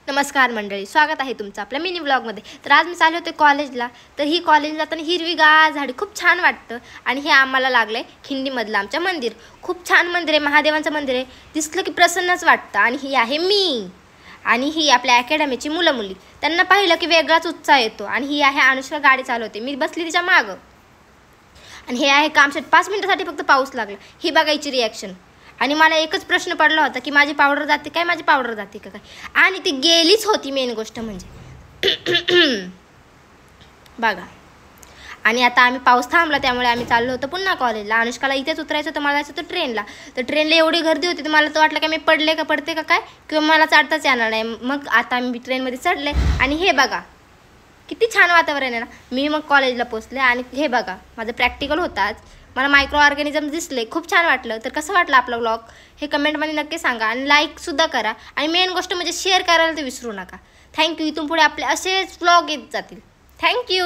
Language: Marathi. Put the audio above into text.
नमस्कार मंडळी, स्वागत आहे तुमचं आपल्या मिनी ब्लॉगमध्ये। तर आज मी चालले होते कॉलेजला। तर ही कॉलेजला जाताना हिरवीगार झाडी खूप छान वाटतं। आणि हे आम्हाला लागलंय खिंडीमधलं आमचं मंदिर। खूप छान मंदिर आहे, महादेवांचं मंदिर आहे। दिसलं की प्रसन्नच वाटतं। आणि ही आहे मी, आणि ही आपल्या अकॅडमीची मुलं मुली। त्यांना पाहिलं की वेगळाच उत्साह येतो। आणि ही आहे अनुष्का, गाडी चालवते, मी बसली तिच्या मागं। आणि हे आहे कामशेट, 5 मिनिटासाठी फक्त पाऊस लागला। ही बघायची रिॲक्शन। आणि मला एकच प्रश्न पडला होता की माझी पावडर जाते काय, माझी पावडर जाते का काय, आणि ती गेलीच होती। मेन गोष्ट म्हणजे बघा। आणि आता आम्ही पाऊस थांबला त्यामुळे आम्ही चाललो होतो पुन्हा कॉलेजला। अनुष्काला इथेच उतरायचं होतं, मला जायचं होतं ट्रेनला। तर ट्रेनला एवढी गर्दी होती तर मला तर वाटलं का मी पडले का पडते का काय, किंवा मला चढताच येणार नाही। मग आता मी ट्रेनमध्ये चढले आणि हे बघा किती छान वातावरण आहे ना। मी मग कॉलेजला पोचले आणि हे बघा माझं प्रॅक्टिकल होतं आज। मला मायक्रो ऑर्गॅनिझम दिसले, खूप छान वाटलं। तर कसं वाटलं आपला व्लॉग हे कमेंटमध्ये नक्की सांगा, आणि लाईकसुद्धा करा। आणि मेन गोष्ट म्हणजे शेअर करायला तर विसरू नका। थँक्यू। इथून पुढे आपले असेच व्लॉग येत जातील। थँक्यू।